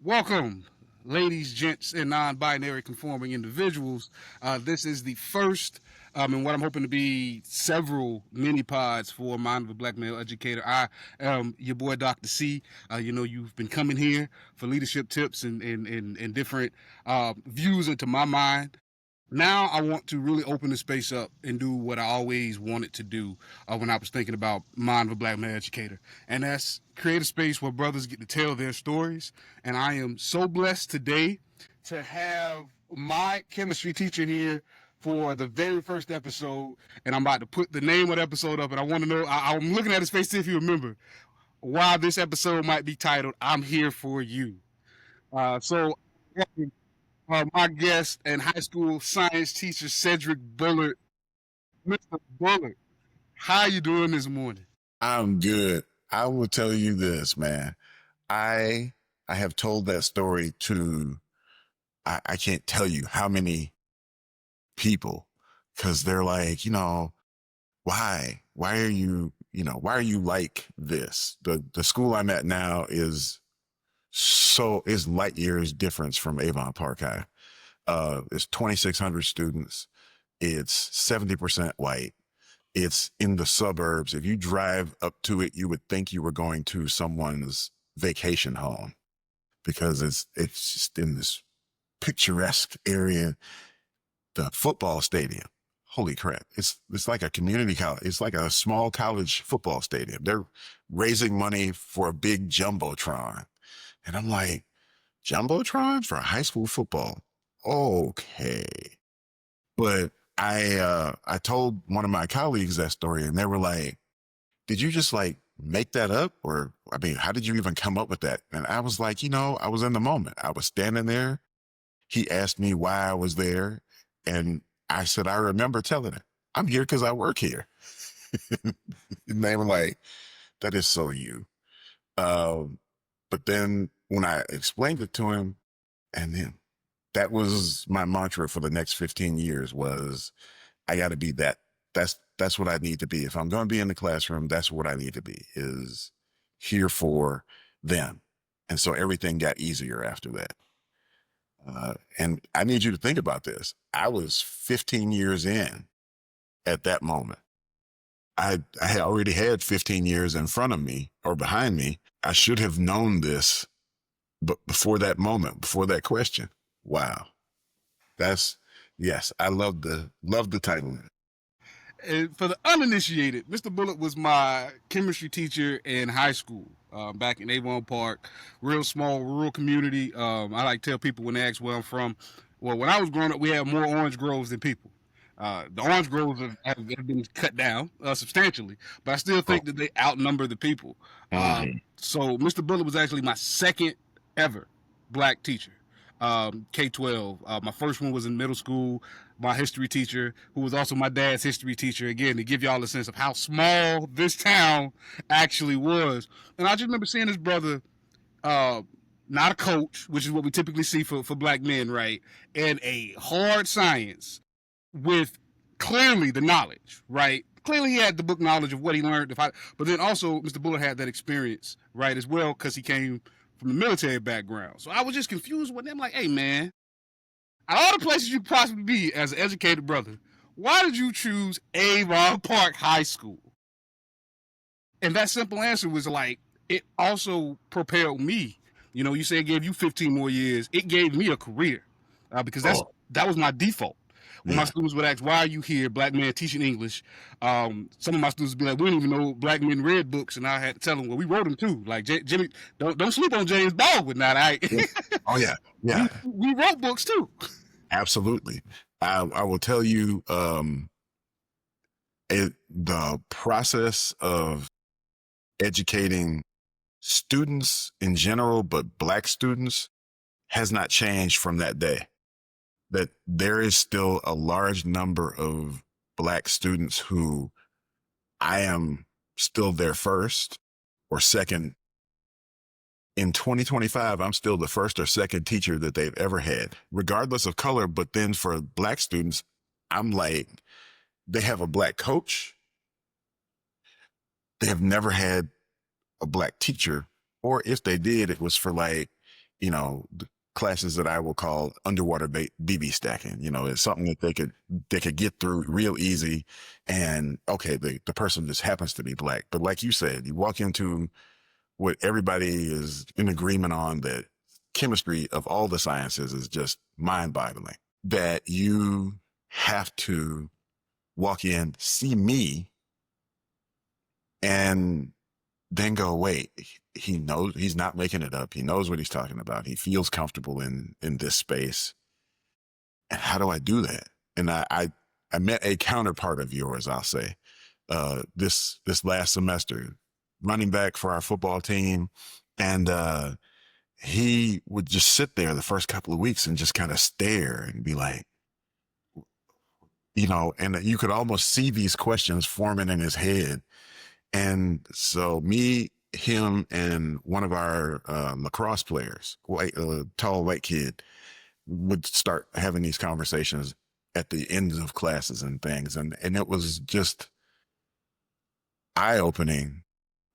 Welcome, ladies, gents, and non-binary conforming individuals. This is the first and what I'm hoping to be several mini pods for Mind of a Black Male Educator. I am your boy, Dr. C. You've been coming here for leadership tips and different views into my mind. Now I want to really open the space up and do what I always wanted to do when I was thinking about Mind of a Black Male Educator. And that's create a space where brothers get to tell their stories. And I am so blessed today to have my chemistry teacher here for the very first episode. And I'm about to put the name of the episode up. And I want to know, I'm looking at his face to see if you remember why this episode might be titled, I'm Here For You. So my guest and high school science teacher, Cedric Bullard. Mr. Bullard, how you doing this morning? I'm good. I will tell you this, man. I have told that story to I can't tell you how many people, because they're like, why are you, why are you like this? The school I'm at now is light years difference from Avon Park High. It's 2,600 students. It's 70% white. It's in the suburbs. If you drive up to it, you would think you were going to someone's vacation home, because it's just in this picturesque area. The football stadium, holy crap. It's like a community college. It's like a small college football stadium. They're raising money for a big Jumbotron. And I'm like, Jumbotron for high school football? Okay. But I told one of my colleagues that story, and they were like, did you just like make that up? Or, I mean, how did you even come up with that? And I was like, I was in the moment. I was standing there. He asked me why I was there. And I said, I remember telling him, I'm here because I work here. And they were like, that is so you. But then when I explained it to him, and then that was my mantra for the next 15 years was, I got to be that. That's what I need to be. If I'm going to be in the classroom, that's what I need to be, is here for them. And so everything got easier after that. And I need you to think about this. I was 15 years in at that moment. I had already had 15 years in front of me or behind me. I should have known this, but before that moment, before that question. Wow. Yes, I love the title. And for the uninitiated, Mr. Bullard was my chemistry teacher in high school back in Avon Park, real small rural community. I like to tell people when they ask where I'm from, well, when I was growing up, we had more orange groves than people. The orange groves have been cut down substantially, but I still think that they outnumber the people. So Mr. Bullard was actually my second ever black teacher. K-12. My first one was in middle school. My history teacher, who was also my dad's history teacher, again, to give y'all a sense of how small this town actually was. And I just remember seeing this brother, not a coach, which is what we typically see for black men, right? And a hard science with clearly the knowledge, right? Clearly he had the book knowledge of what he learned. But then also Mr. Bullard had that experience, right, as well, because he came from the military background. So I was just confused with them, like, hey, man, out of all the places you could possibly be as an educated brother, why did you choose Avon Park High School? And that simple answer was like, it also propelled me. You say it gave you 15 more years. It gave me a career because that was my default. When my students would ask, why are you here, black man teaching English? Some of my students would be like, we didn't even know black men read books. And I had to tell them, well, we wrote them too. Like, Jimmy, don't sleep on James Baldwin now, right? Oh, yeah. Yeah. We wrote books too. Absolutely. I will tell you, the process of educating students in general, but black students, has not changed from that day. That there is still a large number of black students who I am still their first or second. In 2025, I'm still the first or second teacher that they've ever had, regardless of color. But then for black students, I'm like, they have a black coach. They have never had a black teacher, or if they did, it was for like the classes that I will call underwater BB stacking. It's something that they could get through real easy. And okay, the person just happens to be black. But like you said, you walk into what everybody is in agreement on, that chemistry of all the sciences is just mind-boggling. That you have to walk in, see me, and then go, wait, he knows, he's not making it up. He knows what he's talking about. He feels comfortable in this space. And how do I do that? And I met a counterpart of yours, I'll say, this last semester, running back for our football team. And he would just sit there the first couple of weeks and just kind of stare and be like, and you could almost see these questions forming in his head. And so me, him, and one of our lacrosse players, tall white kid, would start having these conversations at the ends of classes and things. And it was just eye-opening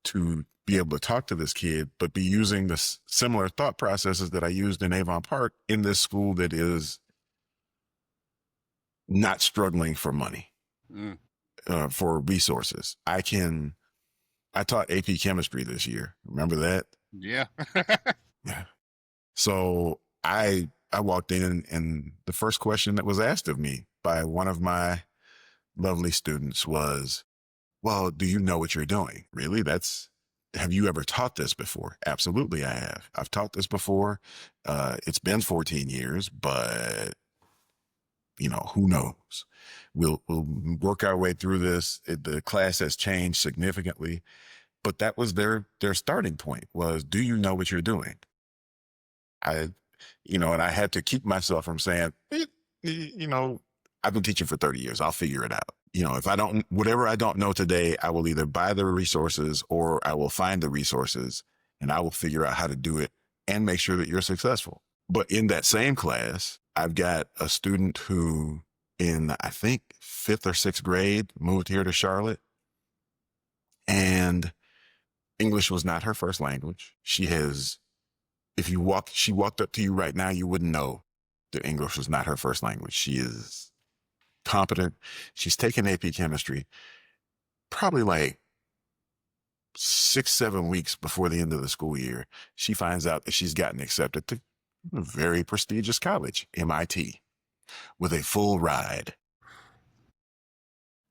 to be able to talk to this kid, but be using the similar thought processes that I used in Avon Park in this school that is not struggling for money, for resources. I taught AP chemistry this year. Remember that? Yeah. Yeah. So I walked in, and the first question that was asked of me by one of my lovely students was, well, do you know what you're doing? Really? Have you ever taught this before? Absolutely, I have. I've taught this before. It's been 14 years, but who knows? We'll work our way through this. The class has changed significantly, but that was their starting point was, do you know what you're doing? And I had to keep myself from saying, I've been teaching for 30 years. I'll figure it out. If whatever I don't know today, I will either buy the resources or I will find the resources, and I will figure out how to do it and make sure that you're successful. But in that same class, I've got a student who in, I think, 5th or 6th grade moved here to Charlotte, and English was not her first language. She walked up to you right now, you wouldn't know that English was not her first language. She is competent. She's taken AP chemistry probably like 6-7 weeks before the end of the school year. She finds out that she's gotten accepted to a very prestigious college, MIT, with a full ride.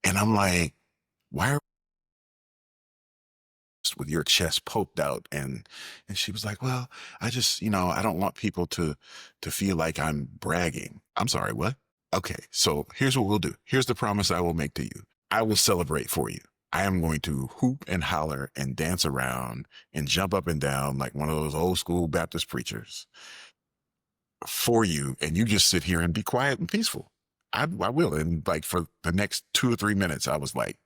And I'm like, why are with your chest poked out? And she was like, well, I just, I don't want people to feel like I'm bragging. I'm sorry, what? Okay, so here's what we'll do. Here's the promise I will make to you. I will celebrate for you. I am going to hoop and holler and dance around and jump up and down like one of those old school Baptist preachers for you. And you just sit here and be quiet and peaceful. I will. And like for the next 2 or 3 minutes, I was like,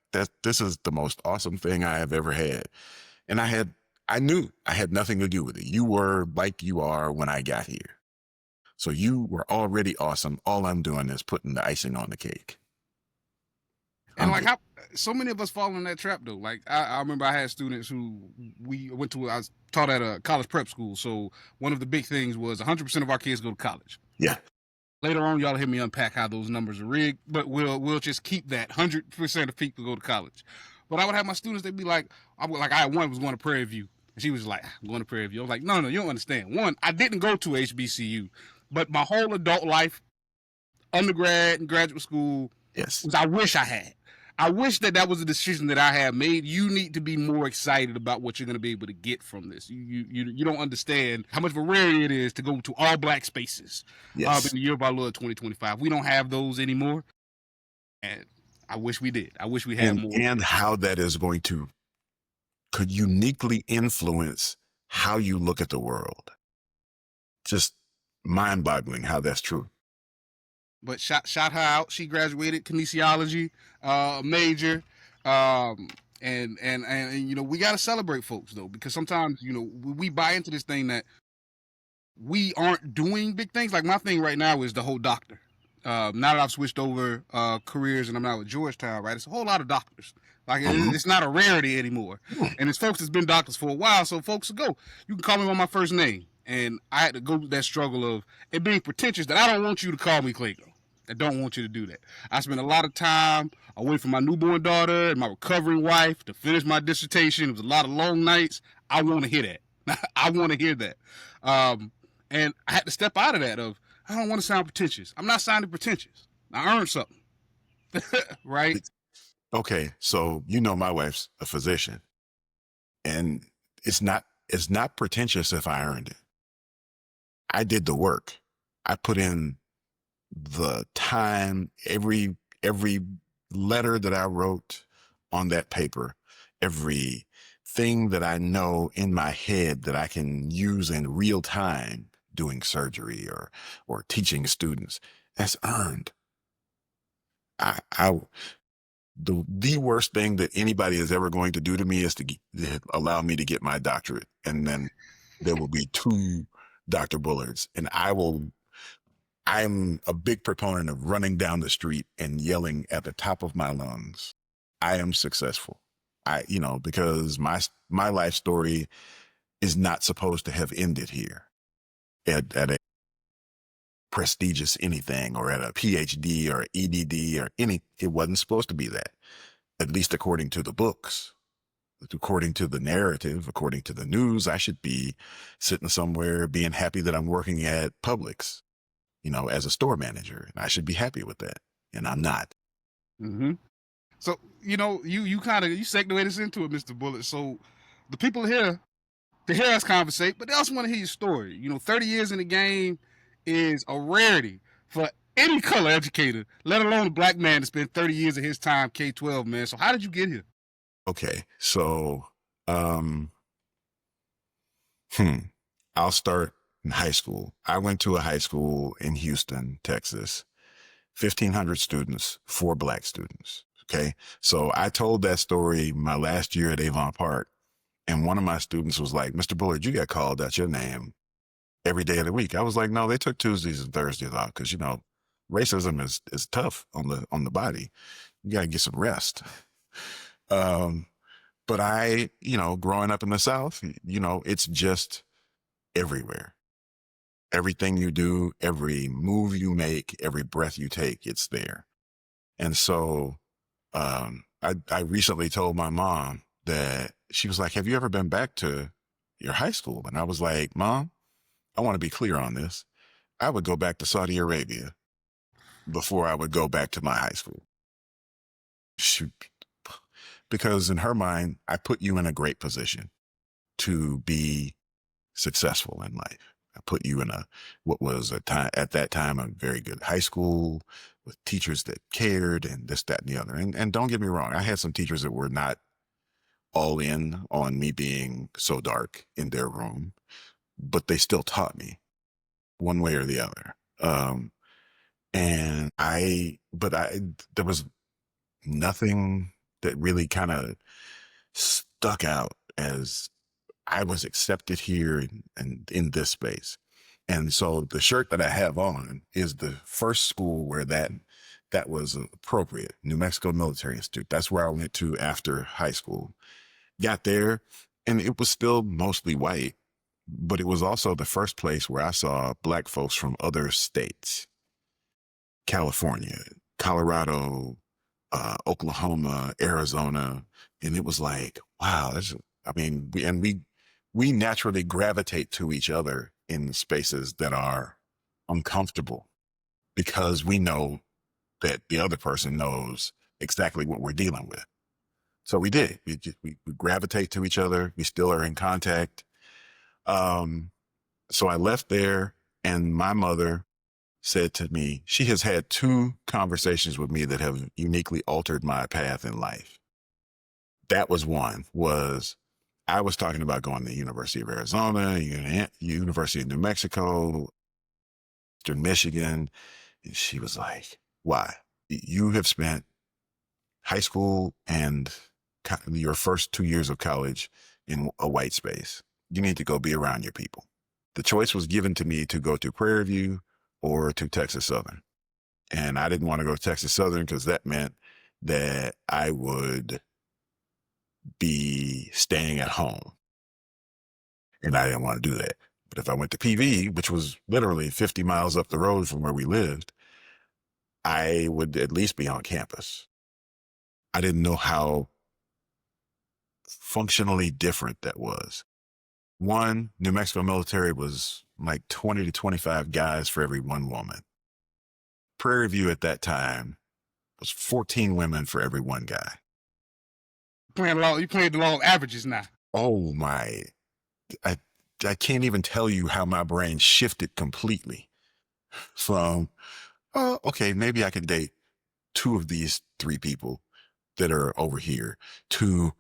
this is the most awesome thing I have ever had. And I knew I had nothing to do with it. You were like you are when I got here. So you were already awesome. All I'm doing is putting the icing on the cake. And like how so many of us fall in that trap though. Like I remember I had students who I was taught at a college prep school. So one of the big things was 100% of our kids go to college. Yeah. Later on, y'all hear me unpack how those numbers are rigged, but we'll just keep that 100% of people go to college. But I would have my students, they'd be like, I had one was going to Prairie View. And she was like, I'm going to Prairie View. I was like, no, you don't understand. One, I didn't go to HBCU, but my whole adult life, undergrad and graduate school, yes, I wish I had. I wish that was a decision that I had made. You need to be more excited about what you're going to be able to get from this. You don't understand how much of a rarity it is to go to all black spaces. Yes. In the year of our Lord 2025. We don't have those anymore. And I wish we did. I wish we had more. And how that is going to could uniquely influence how you look at the world. Just mind-boggling how that's true. But shout her out. She graduated kinesiology major. And we got to celebrate folks though, because sometimes, we buy into this thing that we aren't doing big things. Like my thing right now is the whole doctor. Now that I've switched over careers and I'm now at Georgetown, right? It's a whole lot of doctors. Like it's not a rarity anymore. And it's folks that's been doctors for a while. So folks will go, you can call me by my first name. And I had to go through that struggle of it being pretentious that I don't want you to call me Clayco. I don't want you to do that. I spent a lot of time away from my newborn daughter and my recovering wife to finish my dissertation. It was a lot of long nights. I want to hear that. I want to hear that. And I had to step out of that of I don't want to sound pretentious. I'm not sounding pretentious. I earned something. Right? Okay, so you know my wife's a physician, and it's not pretentious if I earned it. I did the work. I put in the time, every letter that I wrote on that paper, every thing that I know in my head that I can use in real time doing surgery or teaching students, that's earned. I the worst thing that anybody is ever going to do to me is to allow me to get my doctorate, and then there will be two Dr. Bullards, and I'm a big proponent of running down the street and yelling at the top of my lungs, I am successful. Because my life story is not supposed to have ended here at a prestigious anything or at a PhD or EDD or it wasn't supposed to be that, at least according to the books. According to the narrative, according to the news, I should be sitting somewhere being happy that I'm working at Publix, as a store manager, and I should be happy with that. And I'm not. Mm-hmm. So, you kind of you segued us into it, Mr. Bullet. So the people here, they hear us conversate, but they also want to hear your story. 30 years in the game is a rarity for any color educator, let alone a black man to spend 30 years of his time K-12, man. So how did you get here? Okay. So, I'll start in high school. I went to a high school in Houston, Texas, 1,500 students, 4 black students. Okay. So I told that story my last year at Avon Park, and one of my students was like, Mr. Bullard, you got called out your name every day of the week. I was like, no, they took Tuesdays and Thursdays off because, racism is tough on the body. You got to get some rest. But growing up in the South, it's just everywhere. Everything you do, every move you make, every breath you take, it's there. And so I recently told my mom that she was like, have you ever been back to your high school? And I was like, Mom, I want to be clear on this. I would go back to Saudi Arabia before I would go back to my high school. Because in her mind, I put you in a great position to be successful in life. I put you in what was at that time a very good high school with teachers that cared and this, that, and the other. And don't get me wrong, I had some teachers that were not all in on me being so dark in their room, but they still taught me one way or the other. There was nothing that really kind of stuck out as I was accepted here and in this space. And so the shirt that I have on is the first school where that was appropriate, New Mexico Military Institute. That's where I went to after high school. Got there, and it was still mostly white, but it was also the first place where I saw black folks from other states, California, Colorado, Oklahoma, Arizona. And it was like, wow, we naturally gravitate to each other in spaces that are uncomfortable because we know that the other person knows exactly what we're dealing with. So we did. We gravitate to each other. We still are in contact. So I left there, and my mother said to me, she has had 2 conversations with me that have uniquely altered my path in life. That was one, was I was talking about going to the University of Arizona, University of New Mexico, Eastern Michigan. And she was like, why? You have spent high school and your first 2 years of college in a white space. You need to go be around your people. The choice was given to me to go to Prairie View or to Texas Southern. And I didn't want to go to Texas Southern because that meant that I would be staying at home. And I didn't want to do that. But if I went to PV, which was literally 50 miles up the road from where we lived, I would at least be on campus. I didn't know how functionally different that was. One, New Mexico military was like 20 to 25 guys for every one woman. Prairie View at that time was 14 women for every one guy. You playing the law of averages now. Oh my, I can't even tell you how my brain shifted completely from, oh, okay, maybe I could date 2 of these 3 people that are over here to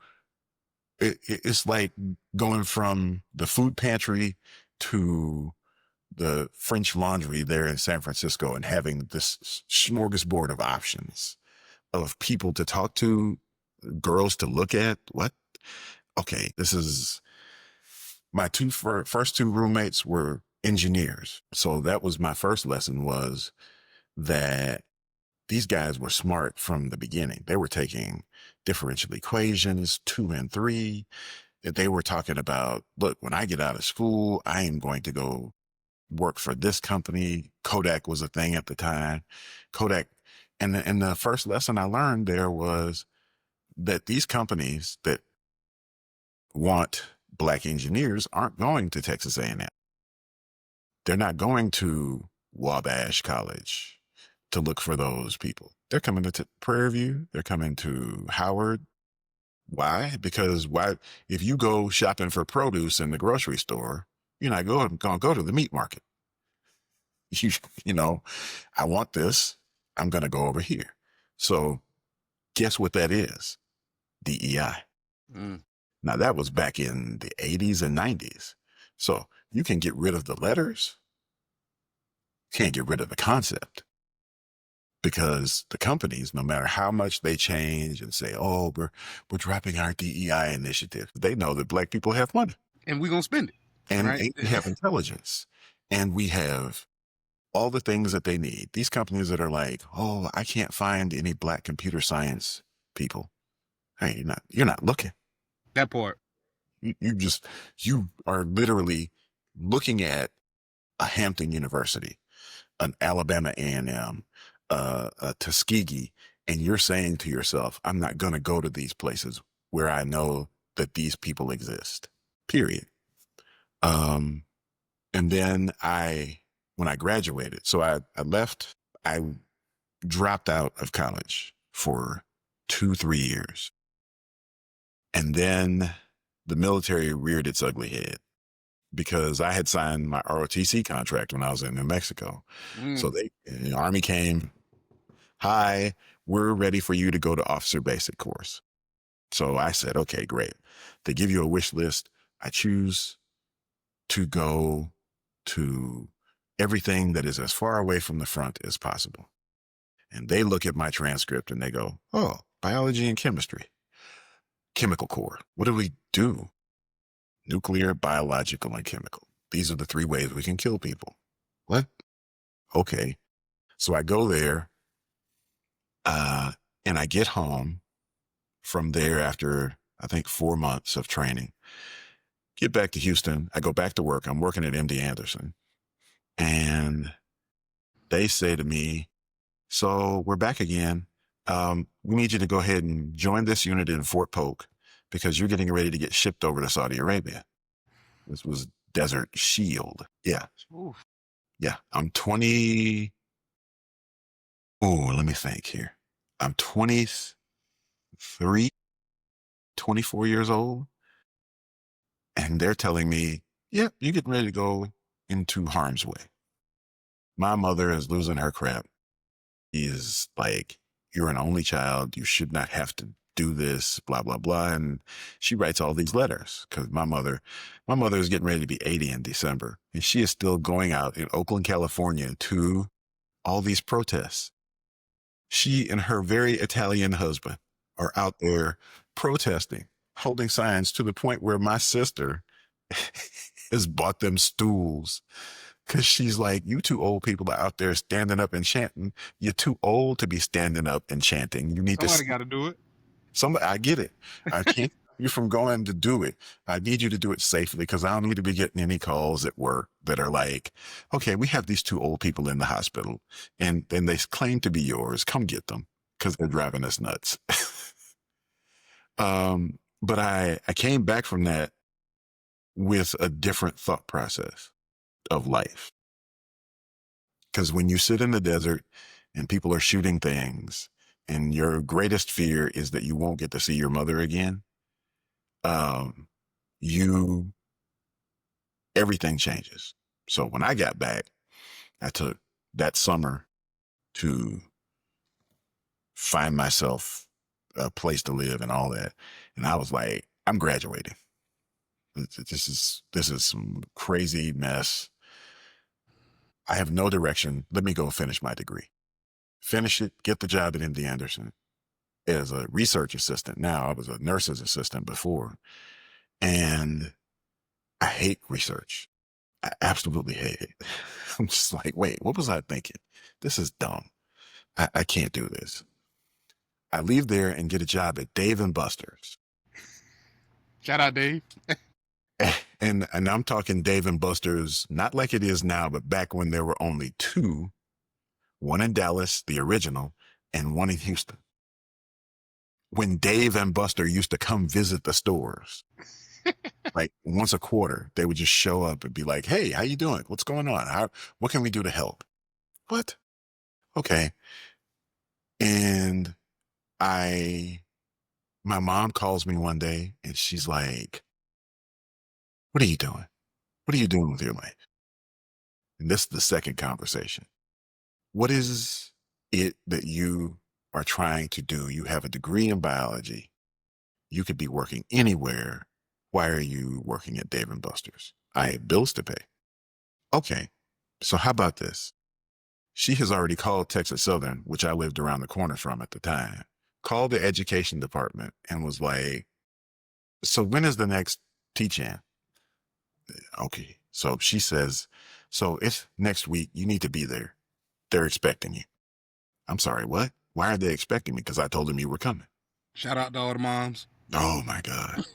it's like going from the food pantry to the French Laundry there in San Francisco and having this smorgasbord of options of people to talk to, girls to look at. What? Okay, this is my first 2 roommates were engineers. So that was my first lesson, was that these guys were smart from the beginning. They were taking differential equations 2 and 3. They were talking about, look, when I get out of school, I am going to go work for this company. Kodak was a thing at the time. Kodak. And the first lesson I learned there was that these companies that want Black engineers aren't going to Texas A&M. They're not going to Wabash College to look for those people. They're coming to Prairie View. They're coming to Howard. Why? Because if you go shopping for produce in the grocery store, you're not going to go to the meat market. You know, I want this. I'm going to go over here. So guess what that is? DEI. Now that was back in the 80s and 90s. So you can get rid of the letters. Can't get rid of the concept. Because the companies, no matter how much they change and say, oh, we're dropping our DEI initiative, they know that Black people have money. And we're going to spend it. And right? we have intelligence. And we have all the things that they need. These companies that are like, oh, I can't find any Black computer science people. Hey, you're not looking. That part. You are literally looking at a Hampton University, an Alabama A&M, a Tuskegee, and you're saying to yourself, I'm not going to go to these places where I know that these people exist, period. And then when I graduated, so I left, I dropped out of college for 2-3 years. And then the military reared its ugly head because I had signed my ROTC contract when I was in New Mexico. So the Army came, hi, we're ready for you to go to officer basic course. So I said, okay, great. They give you a wish list. I choose to go to everything that is as far away from the front as possible. And they look at my transcript and they go, oh, biology and chemistry. Chemical core. What do we do? Nuclear, biological, and chemical. These are the 3 ways we can kill people. What? Okay. So I go there, and I get home from there after, I think, 4 months of training. Get back to Houston. I go back to work. I'm working at MD Anderson. And they say to me, so we're back again. We need you to go ahead and join this unit in Fort Polk because you're getting ready to get shipped over to Saudi Arabia. This was Desert Shield. Yeah. Oof. Yeah. I'm 20. Oh, let me think here. I'm 23, 24 years old. And they're telling me, yeah, you're getting ready to go into harm's way. My mother is losing her crap. She is like, you're an only child. You should not have to do this, blah, blah, blah. And she writes all these letters because my mother is getting ready to be 80 in December. And she is still going out in Oakland, California to all these protests. She and her very Italian husband are out there protesting, holding signs to the point where my sister has bought them stools. Because she's like, you 2 old people are out there standing up and chanting. You're too old to be standing up and chanting. You need Somebody got to do it. I get it. I can't. you from going to do it. I need you to do it safely because I don't need to be getting any calls at work that are like, okay, we have these two old people in the hospital and then they claim to be yours. Come get them because they're driving us nuts. But I came back from that with a different thought process of life. Because when you sit in the desert and people are shooting things and your greatest fear is that you won't get to see your mother again, um, you everything changes. So when I got back, I took that summer to find myself a place to live and all that. And I was like, I'm graduating. This is some crazy mess. I have no direction. Let me go finish my degree. Finish it, get the job at MD Anderson as a research assistant. Now I was a nurse's assistant before. And I hate research. I absolutely hate it. I'm just like, wait, what was I thinking? This is dumb. I can't do this. I leave there and get a job at Dave and Buster's. Shout out, Dave. And I'm talking Dave and Buster's, not like it is now, but back when there were only two, one in Dallas, the original, and one in Houston. When Dave and Buster used to come visit the stores, like once a quarter, they would just show up and be like, hey, how you doing? What's going on? What can we do to help? What? Okay. And my mom calls me one day and she's like, what are you doing? What are you doing with your life? And this is the second conversation. What is it that you are trying to do? You have a degree in biology. You could be working anywhere. Why are you working at Dave and Buster's? I have bills to pay. Okay. So how about this? She has already called Texas Southern, which I lived around the corner from at the time, called the education department and was like, so when is the next teach-in? Okay. So she says, so it's next week. You need to be there. They're expecting you. I'm sorry, what? Why are they expecting me? Because I told them you were coming. Shout out to all the moms. Oh my God.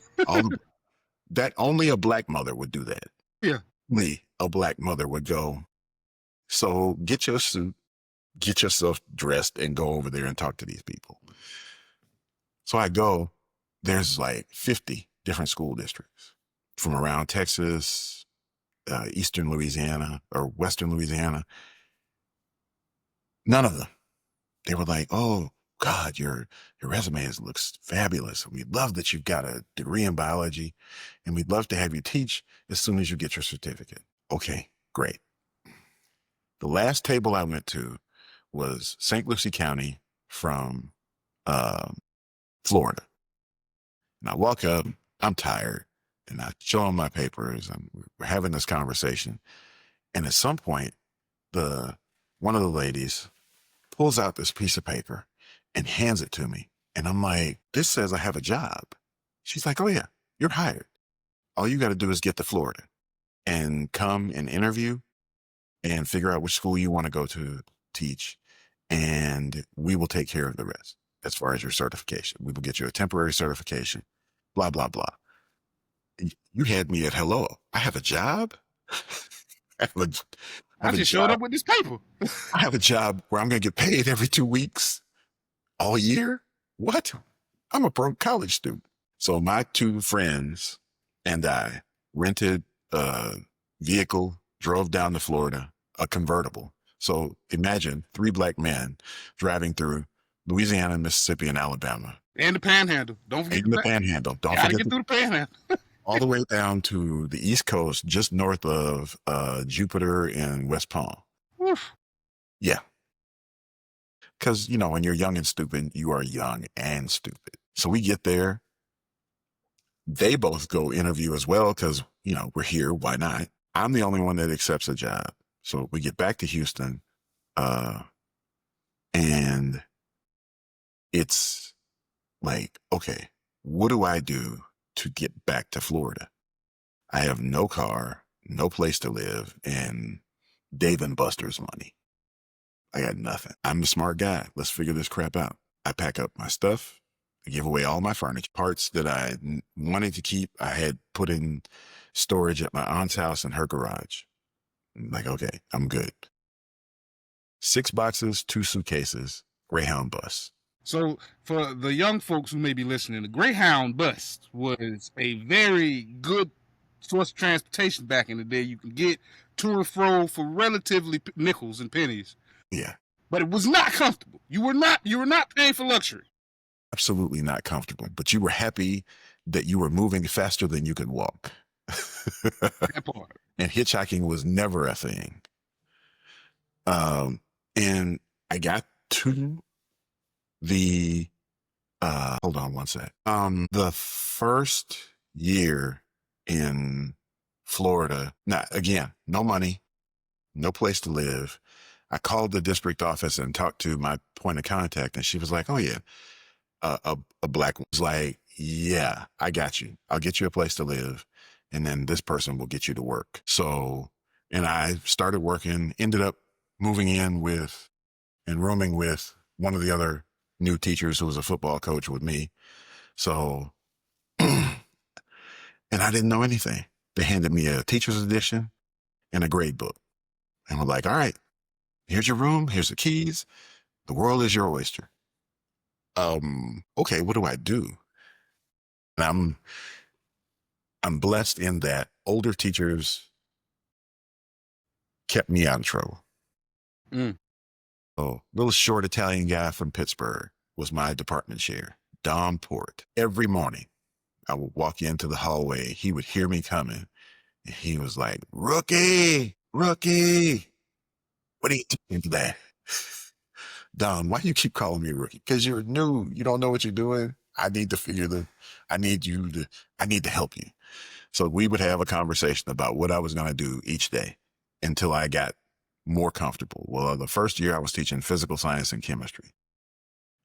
That only a black mother would do that. Yeah. Only a black mother would go, so get your suit, get yourself dressed and go over there and talk to these people. So I go, there's like 50 different school districts from around Texas, Eastern Louisiana or Western Louisiana. None of them. They were like, oh God, your resume looks fabulous. We love that you've got a degree in biology and we'd love to have you teach as soon as you get your certificate. Okay, great. The last table I went to was St. Lucie County from Florida. And I walk up, I'm tired, and I show them my papers, and we're having this conversation. And at some point, one of the ladies pulls out this piece of paper and hands it to me. And I'm like, this says I have a job. She's like, oh yeah, you're hired. All you got to do is get to Florida and come and interview and figure out which school you want to go to teach. And we will take care of the rest as far as your certification. We will get you a temporary certification, blah, blah, blah. You had me at hello. I have a job. I just showed up with this paper. I have a job where I'm going to get paid every 2 weeks all year. What? I'm a broke college student. So my two friends and I rented a vehicle, drove down to Florida, a convertible. So imagine 3 black men driving through Louisiana, Mississippi, and Alabama. And the Panhandle. Don't forget the Panhandle. Don't gotta forget get through the Panhandle. all the way down to the East Coast, just north of Jupiter and West Palm. Oof. Yeah. Because, when you're young and stupid, you are young and stupid. So we get there. They both go interview as well because, we're here. Why not? I'm the only one that accepts a job. So we get back to Houston and it's like, okay, what do I do to get back to Florida? I have no car, no place to live, and Dave and Buster's money. I got nothing. I'm a smart guy. Let's figure this crap out. I pack up my stuff, I gave away all my furniture. Parts that I wanted to keep, I had put in storage at my aunt's house in her garage. I'm like, okay, I'm good. 6 boxes, 2 suitcases, Greyhound bus. So for the young folks who may be listening, the Greyhound bus was a very good source of transportation back in the day. You can get to and fro for relatively nickels and pennies. Yeah. But it was not comfortable. You were not paying for luxury. Absolutely not comfortable, but you were happy that you were moving faster than you could walk. That part. And hitchhiking was never a thing. And I got to the hold on one sec. The first year in Florida, again, no money, no place to live. I called the district office and talked to my point of contact, and she was like, "Oh yeah." A black one was like, "Yeah, I got you. I'll get you a place to live, and then this person will get you to work." So, and I started working, ended up moving in with and rooming with one of the other new teachers who was a football coach with me. So, and I didn't know anything. They handed me a teacher's edition and a grade book. And we're like, "All right, here's your room. Here's the keys. The world is your oyster." Okay, what do I do? And I'm blessed in that older teachers kept me out of trouble. So, little short Italian guy from Pittsburgh was my department chair, Dom Port. Every morning, I would walk into the hallway. He would hear me coming, and he was like, "Rookie, rookie, what are you doing today?" "Dom, why do you keep calling me rookie?" "Because you're new. You don't know what you're doing. I need to help you." So we would have a conversation about what I was going to do each day until I got more comfortable. Well, the first year I was teaching physical science and chemistry.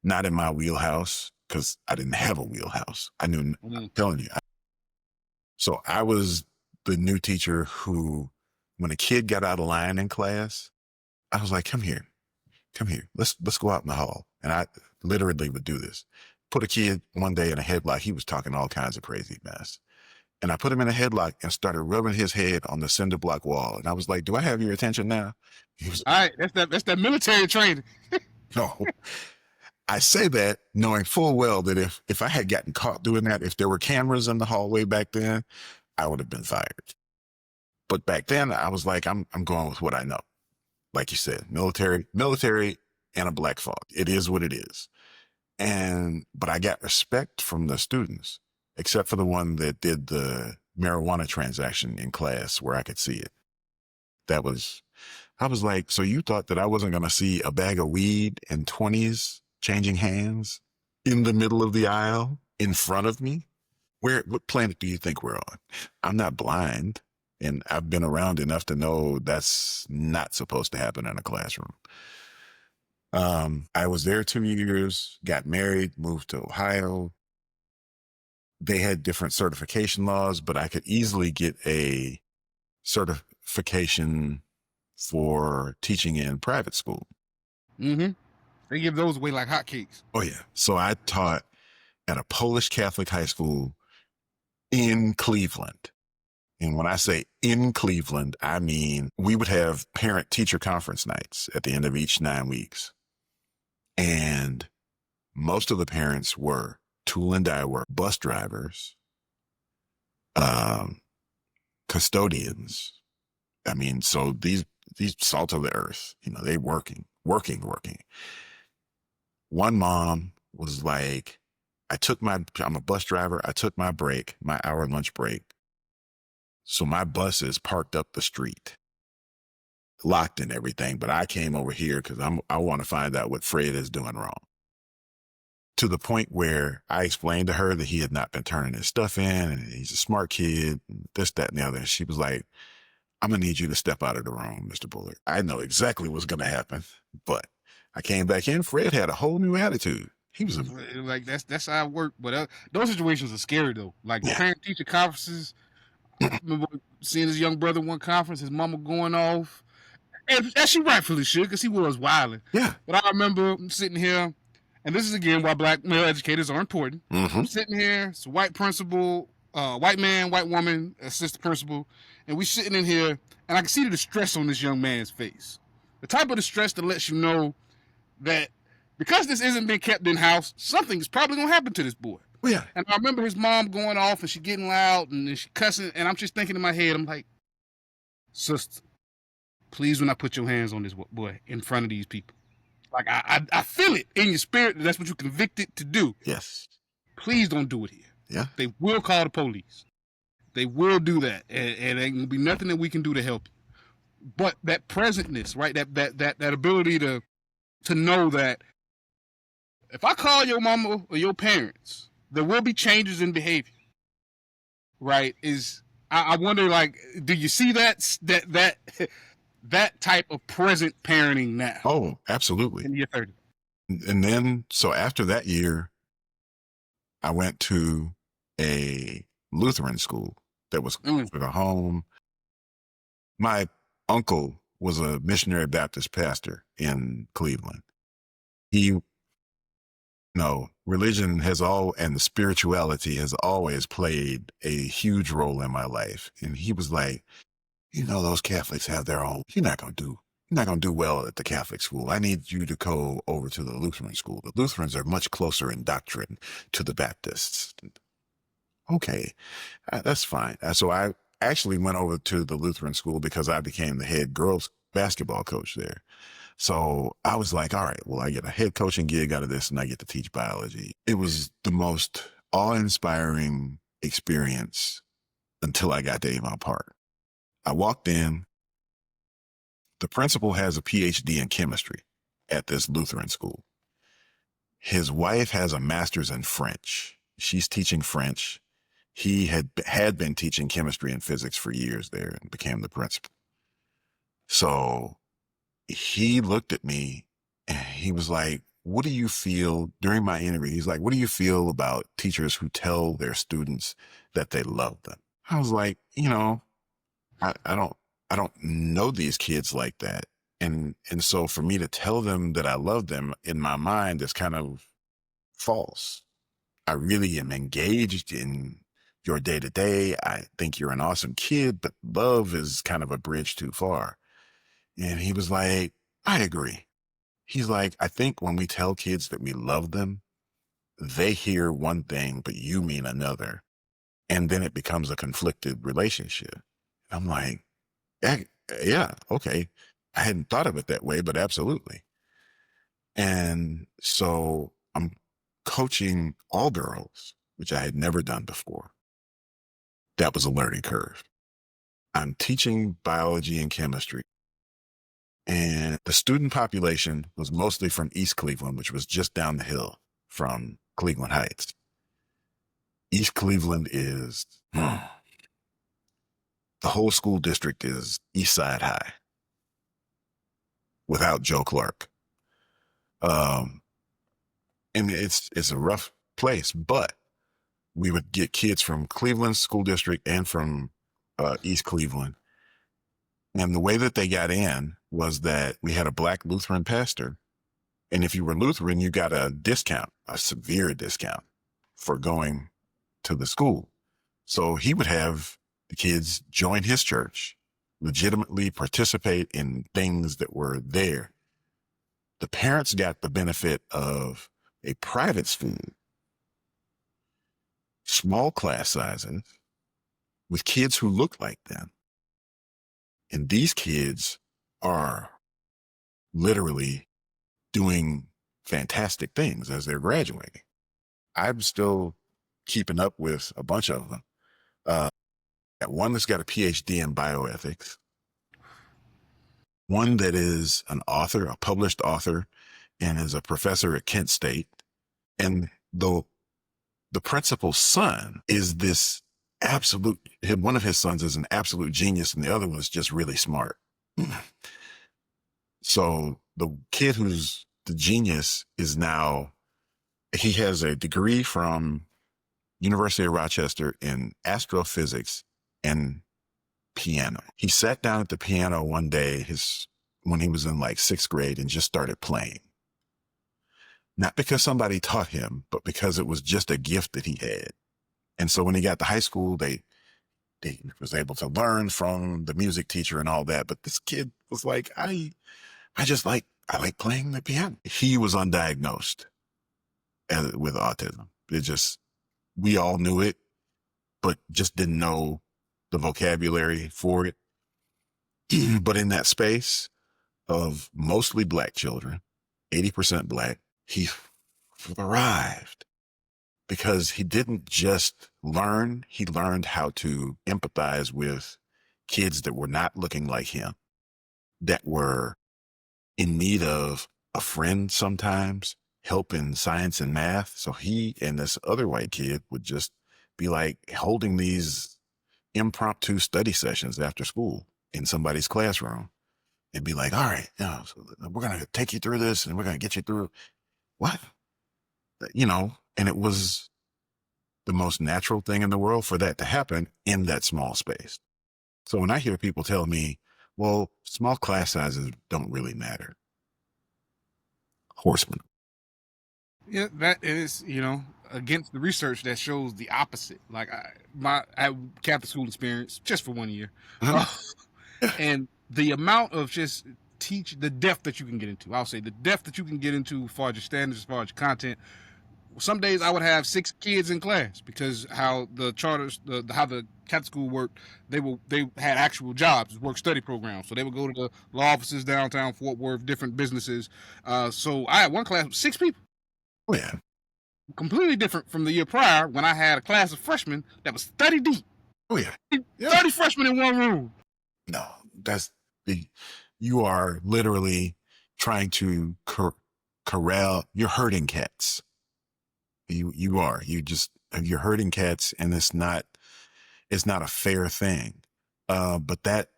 Not in my wheelhouse, because I didn't have a wheelhouse. I'm telling you. So I was the new teacher who, when a kid got out of line in class, I was like, come here. Let's go out in the hall. And I literally would do this. Put a kid one day in a headlock. He was talking all kinds of crazy mess. And I put him in a headlock and started rubbing his head on the cinder block wall. And I was like, "Do I have your attention now?" He was, all right, that's that military training. "No." I say that knowing full well that if I had gotten caught doing that, if there were cameras in the hallway back then, I would have been fired. But back then I was like, I'm going with what I know. Like you said, military and a black fog. It is what it is. But I got respect from the students, except for the one that did the marijuana transaction in class where I could see it. I was like, "So you thought that I wasn't going to see a bag of weed and 20s changing hands in the middle of the aisle in front of me? What planet do you think we're on? I'm not blind, and I've been around enough to know that's not supposed to happen in a classroom." I was there 2 years, got married, moved to Ohio. They had different certification laws, but I could easily get a certification for teaching in private school. They give those away like hotcakes. Oh yeah. So I taught at a Polish Catholic high school in Cleveland. And when I say in Cleveland, I mean, we would have parent teacher conference nights at the end of each 9 weeks. And most of the parents were tool and die work, bus drivers, custodians. I mean, so these salt of the earth, they working. One mom was like, I'm a bus driver. I took my break, my hour lunch break. So my bus is parked up the street, locked and everything. But I came over here because I want to find out what Fred is doing wrong. To the point where I explained to her that he had not been turning his stuff in and he's a smart kid, this, that, and the other. And she was like, "I'm going to need you to step out of the room, Mr. Bullard." I know exactly what's going to happen, but I came back in. Fred had a whole new attitude. He was like, that's how it worked. But those situations are scary though. Like the parent teacher conferences. I remember seeing his young brother one conference, his mama going off, and she rightfully should, because he was wilding. Yeah. But I remember sitting here, and this is again why black male educators are important. I'm sitting here, it's a white principal, white man, white woman, assistant principal, and we sitting in here, and I can see the distress on this young man's face. The type of distress that lets you know that because this isn't being kept in house, something is probably gonna happen to this boy. Yeah. And I remember his mom going off and she getting loud and she cussing, and I'm just thinking in my head, I'm like, sister, please do not put your hands on this boy in front of these people. Like I feel it in your spirit that that's what you're convicted to do. Yes. Please don't do it here. Yeah. They will call the police. They will do that, and ain't gonna be nothing that we can do to help you. But that presentness, right? That ability to know that if I call your mama or your parents, there will be changes in behavior. Right? I wonder, like, do you see that type of present parenting now? Oh, absolutely. In year 30. And then, so after that year, I went to a Lutheran school that was closer to home. My uncle was a missionary Baptist pastor in Cleveland. He, religion and the spirituality has always played a huge role in my life. And he was like, those Catholics have their own, you're not going to do well at the Catholic school. I need you to go over to the Lutheran school. The Lutherans are much closer in doctrine to the Baptists. Okay, that's fine. So I actually went over to the Lutheran school because I became the head girls basketball coach there. So I was like, all right, well, I get a head coaching gig out of this and I get to teach biology. It was the most awe-inspiring experience until I got to Avon Park. I walked in. The principal has a PhD in chemistry at this Lutheran school. His wife has a master's in French. She's teaching French. He had been teaching chemistry and physics for years there and became the principal. So he looked at me and he was like, what do you feel during my interview? He's like, what do you feel about teachers who tell their students that they love them? I was like, I don't know these kids like that. And so for me to tell them that I love them in my mind is kind of false. I really am engaged in your day to day. I think you're an awesome kid, but love is kind of a bridge too far. And he was like, I agree. He's like, I think when we tell kids that we love them, they hear one thing, but you mean another. And then it becomes a conflicted relationship. I'm like, yeah, okay. I hadn't thought of it that way, but absolutely. And so I'm coaching all girls, which I had never done before. That was a learning curve. I'm teaching biology and chemistry. And the student population was mostly from East Cleveland, which was just down the hill from Cleveland Heights. East Cleveland is, the whole school district is East Side High without Joe Clark. And it's a rough place, but we would get kids from Cleveland School District and from East Cleveland. And the way that they got in was that we had a Black Lutheran pastor. And if you were Lutheran, you got a discount, a severe discount for going to the school. So he would have the kids join his church, legitimately participate in things that were there. The parents got the benefit of a private school, small class sizes, with kids who look like them. And these kids are literally doing fantastic things as they're graduating. I'm still keeping up with a bunch of them. One that's got a PhD in bioethics. One that is an author, a published author, and is a professor at Kent State. And the principal's son is this one of his sons is an absolute genius, and the other one is just really smart. So the kid who's the genius he has a degree from University of Rochester in astrophysics and piano. He sat down at the piano one day when he was in like 6th grade and just started playing. not because somebody taught him, but because it was just a gift that he had. And so when he got to high school, they was able to learn from the music teacher and all that. But this kid was like, I like playing the piano. He was undiagnosed with autism. It just, we all knew it, but just didn't know the vocabulary for it. But in that space of mostly Black children, 80% Black, he thrived because he didn't just learn, he learned how to empathize with kids that were not looking like him, that were in need of a friend sometimes, help in science and math. So he and this other white kid would just be like holding these impromptu study sessions after school in somebody's classroom and be like, all right, so we're going to take you through this and we're going to get you through what? And it was the most natural thing in the world for that to happen in that small space. So when I hear people tell me, well, small class sizes don't really matter. Horseman. Yeah, that is, against the research that shows the opposite. Like I Catholic school experience just for 1 year, and the amount of just the depth that you can get into. I'll say the depth that you can get into as far as your standards, as far as your content. Some days I would have 6 kids in class because how the charters, how the Catholic school worked, they had actual jobs, work study programs. So they would go to the law offices downtown Fort Worth, different businesses. So I had one class with 6 people. Oh, yeah. Completely different from the year prior when I had a class of freshmen that was 30 deep. Oh, yeah. 30 freshmen in one room. No, you are literally trying to corral, you're herding cats. You're herding cats, and it's not a fair thing. But that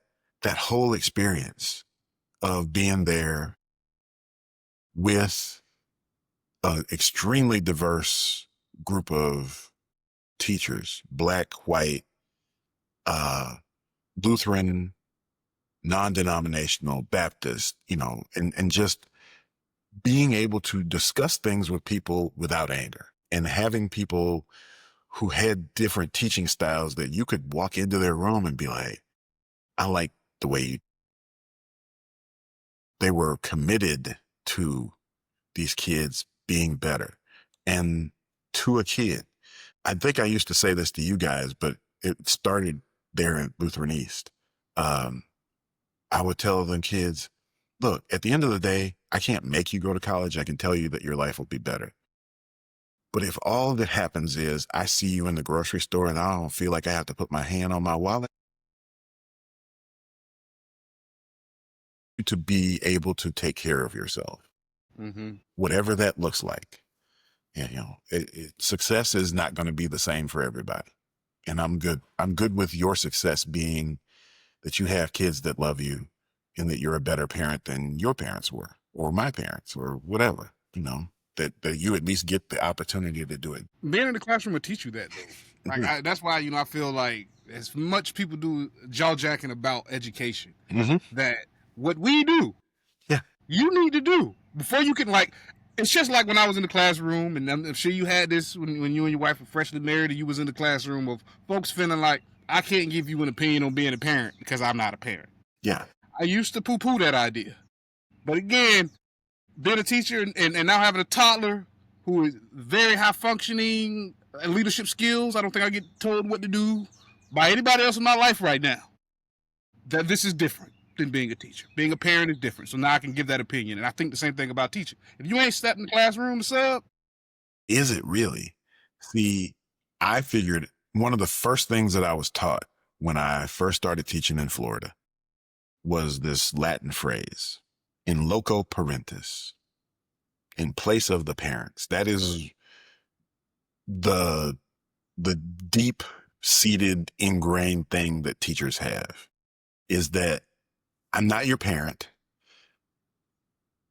whole experience of being there with an extremely diverse group of teachers, Black, white, Lutheran, non-denominational, Baptist, and just being able to discuss things with people without anger, and having people who had different teaching styles that you could walk into their room and be like, I like the way they were committed to these kids being better. And to a kid, I think I used to say this to you guys, but it started there in Lutheran East. I would tell them kids, look, at the end of the day, I can't make you go to college. I can tell you that your life will be better. But if all that happens is I see you in the grocery store and I don't feel like I have to put my hand on my wallet, to be able to take care of yourself, whatever that looks like. And, success is not going to be the same for everybody. And I'm good with your success being that you have kids that love you and that you're a better parent than your parents were, or my parents, or whatever, that you at least get the opportunity to do it. Being in the classroom will teach you that, though. Like that's why, I feel like as much people do jaw jacking about education, that what we do, you need to do before you can, like, it's just like when I was in the classroom, and I'm sure you had this when you and your wife were freshly married and you was in the classroom, of folks feeling like, I can't give you an opinion on being a parent because I'm not a parent. Yeah. I used to poo-poo that idea. But again, being a teacher and now having a toddler who is very high functioning, leadership skills, I don't think I get told what to do by anybody else in my life right now. That this is different than being a teacher. Being a parent is different. So now I can give that opinion. And I think the same thing about teaching. If you ain't stepped in the classroom to sub. Is it really? See, I figured one of the first things that I was taught when I first started teaching in Florida was this Latin phrase, in loco parentis, in place of the parents. That is the deep-seated, ingrained thing that teachers have, is that I'm not your parent,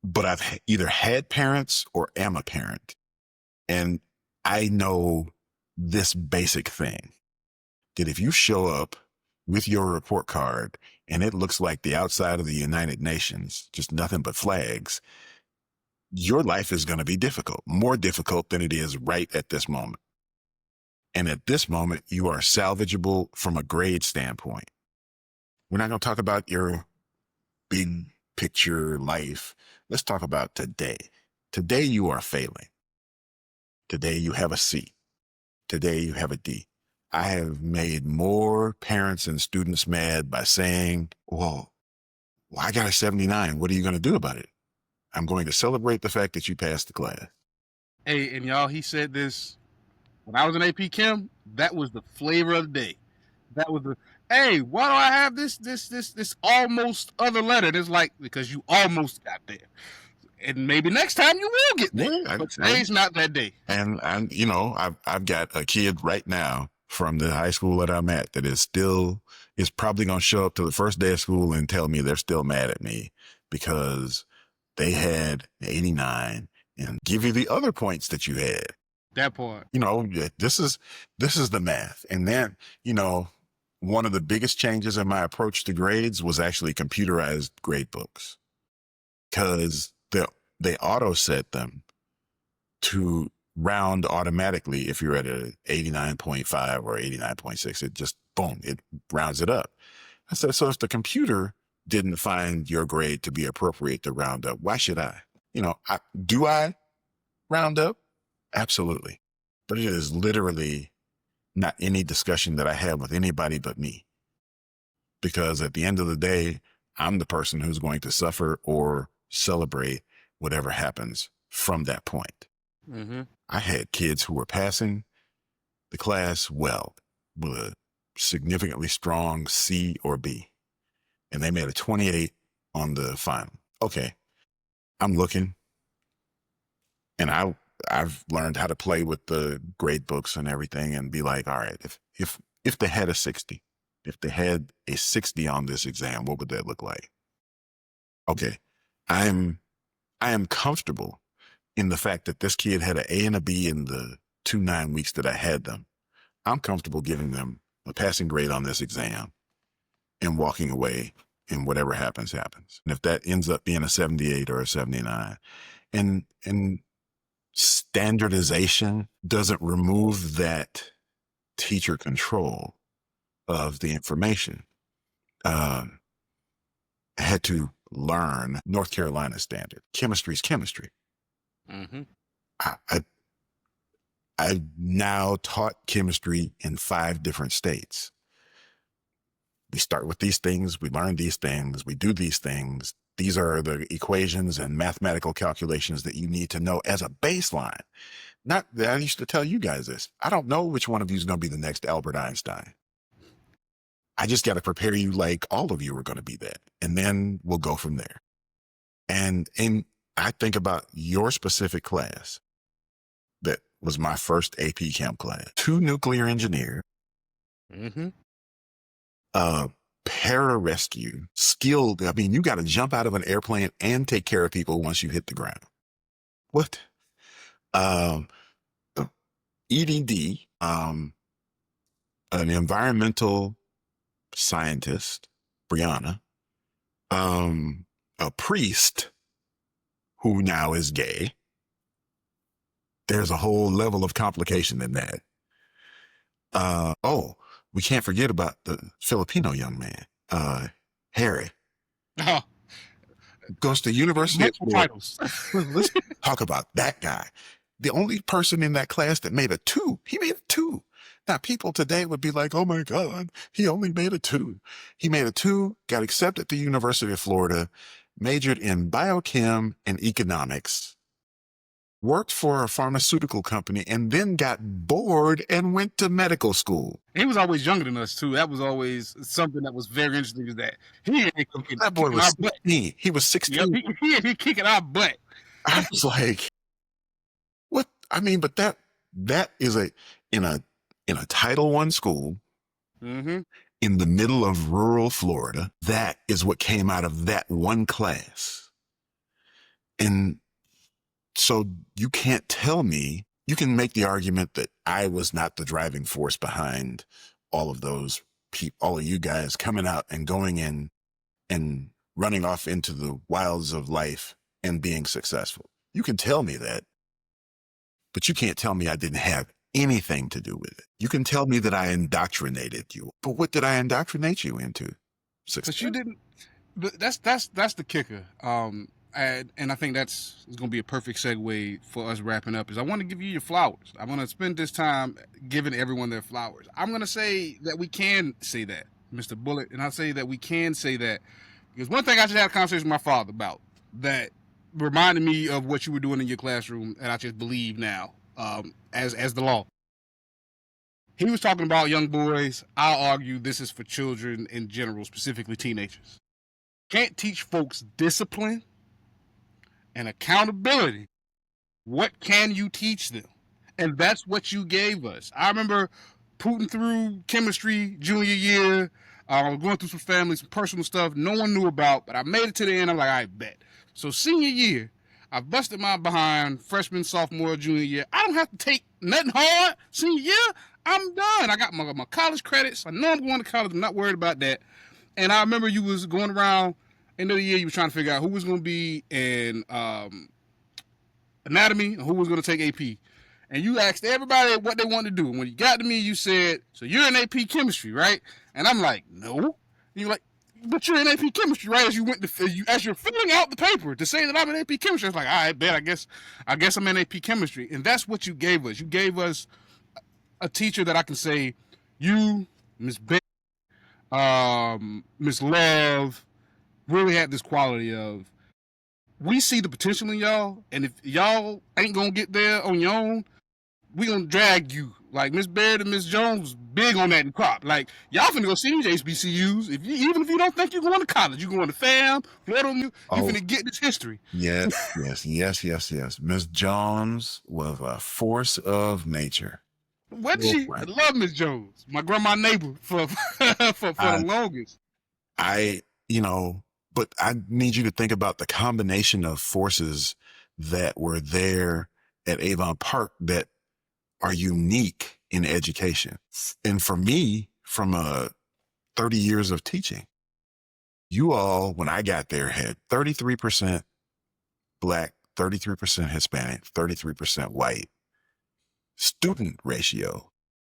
but I've either had parents or am a parent. And I know this basic thing, that if you show up with your report card and it looks like the outside of the United Nations, just nothing but flags, your life is going to be difficult, more difficult than it is right at this moment. And at this moment, you are salvageable from a grade standpoint. We're not going to talk about your big picture life. Let's talk about today. Today, you are failing. Today, you have a C. Today, you have a D. I have made more parents and students mad by saying, well, I got a 79. What are you going to do about it? I'm going to celebrate the fact that you passed the class. Hey, and y'all, he said this when I was in AP Chem. That was the flavor of the day. That was the, hey, why do I have this almost other letter? It's like, because you almost got there. And maybe next time you will get there. Yeah, but today's not that day. And I've got a kid right now from the high school that I'm at that is probably going to show up to the first day of school and tell me they're still mad at me because they had 89 and give you the other points that you had. That part. This is the math. And then, one of the biggest changes in my approach to grades was actually computerized grade books, because they auto set them to round automatically. If you're at a 89.5 or 89.6, it just, boom, it rounds it up. I said, so if the computer didn't find your grade to be appropriate to round up, why should I? Do I round up? Absolutely. But it is literally not any discussion that I have with anybody but me. Because at the end of the day, I'm the person who's going to suffer or celebrate whatever happens from that point. Mm-hmm. I had kids who were passing the class well with a significantly strong C or B, and they made a 28 on the final. Okay, I'm looking, and I've learned how to play with the grade books and everything and be like, all right, if they had a 60, if they had a 60 on this exam, what would that look like? Okay, I am comfortable in the fact that this kid had an A and a B in the 2 9 weeks that I had them. I'm comfortable giving them a passing grade on this exam and walking away, and whatever happens, happens. And if that ends up being a 78 or a 79, and standardization doesn't remove that teacher control of the information. I had to learn North Carolina standard. Chemistry is chemistry. Mm-hmm. I've now taught chemistry in 5 different states. We start with these things, we learn these things, we do these things. These are the equations and mathematical calculations that you need to know as a baseline. Not that I used to tell you guys this. I don't know which one of you is going to be the next Albert Einstein. I just got to prepare you like all of you are going to be that. And then we'll go from there. And I think about your specific class. That was my first AP Chem class. 2 nuclear engineers. Mm-hmm. Pararescue, skilled. I mean, you got to jump out of an airplane and take care of people once you hit the ground. What? EDD, an environmental scientist, Brianna, a priest who now is gay. There's a whole level of complication in that. We can't forget about the Filipino young man, Harry. Oh, Goes to University of multiple Florida. titles. Let's talk about that guy. The only person in that class that made a 2. He made a 2. Now, people today would be like, oh my God, he only made a 2. He made a 2, got accepted to University of Florida, majored in biochem and economics, worked for a pharmaceutical company, and then got bored and went to medical school. He was always younger than us too. That was always something that was very interesting. Is that That boy was 16. He was 16. Yep, he kicking our butt. I was like, what? I mean, but that is in a Title I school, mm-hmm. in the middle of rural Florida. That is what came out of that one class. And so you can't tell me, you can make the argument that I was not the driving force behind all of those people, all of you guys coming out and going in and running off into the wilds of life and being successful. You can tell me that, but you can't tell me I didn't have anything to do with it. You can tell me that I indoctrinated you, but what did I indoctrinate you into? Success? But you didn't. But that's the kicker. And I think that's going to be a perfect segue for us wrapping up. Is I want to give you your flowers. I want to spend this time giving everyone their flowers. I'm going to say that we can say that, Mr. Bullard, and I'll say that we can say that because one thing I just had a conversation with my father about that reminded me of what you were doing in your classroom, and I just believe now, as the law. He was talking about young boys. I'll argue this is for children in general, specifically teenagers. Can't teach folks discipline and accountability. What can you teach them? And that's what you gave us. I remember putting through chemistry junior year. I was going through some family, some personal stuff no one knew about, but I made it to the end. I'm like, I bet. So senior year, I busted my behind freshman, sophomore, junior year. I don't have to take nothing hard. Senior year, I'm done. I got my college credits. I know I'm going to college. I'm not worried about that. And I remember you was going around end of the year. You were trying to figure out who was going to be in anatomy and who was going to take AP. And you asked everybody what they wanted to do. And when you got to me, you said, so you're in AP chemistry, right? And I'm like, no. And you're like, but you're in AP chemistry, right? As you're filling out the paper to say that I'm in AP chemistry, it's like, I bet, I guess I'm in AP chemistry. And that's what you gave us. You gave us a teacher that I can say, you, Miss Ben, Miss Love, really had this quality of, we see the potential in y'all, and if y'all ain't gonna get there on your own, we gonna drag you. Like Miss Baird and Miss Jones was big on that in crop. Like, y'all finna go see these HBCUs. Even if you don't think you're going to college, you going to FAM, Florida, you finna get this history. Yes. Miss Jones was a force of nature. Wasn't she? I love Miss Jones. My grandma neighbor for the longest. But I need you to think about the combination of forces that were there at Avon Park that are unique in education. And for me, from 30 years of teaching, you all, when I got there, had 33% Black, 33% Hispanic, 33% white student ratio,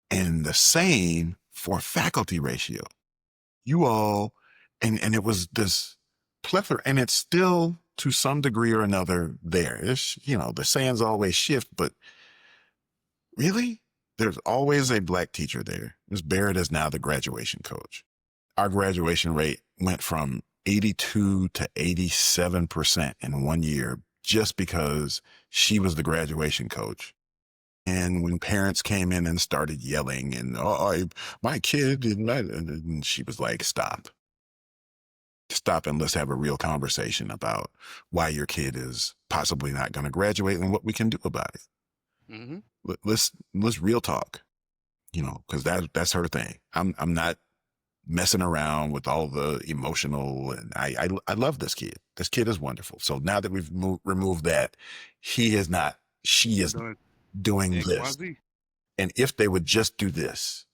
and the same for faculty ratio. You all, and it was this plethora, and it's still to some degree or another there. It's, the sands always shift, but really, there's always a Black teacher there. Ms. Barrett is now the graduation coach. Our graduation rate went from 82 to 87% in 1 year just because she was the graduation coach. And when parents came in and started yelling and, my kid, and she was like, stop and let's have a real conversation about why your kid is possibly not going to graduate and what we can do about it. Mm-hmm. Let's real talk, because that's her thing. I'm not messing around with all the emotional, and I love this kid. This kid is wonderful. So now that we've removed that, she is doing this. And if they would just do this,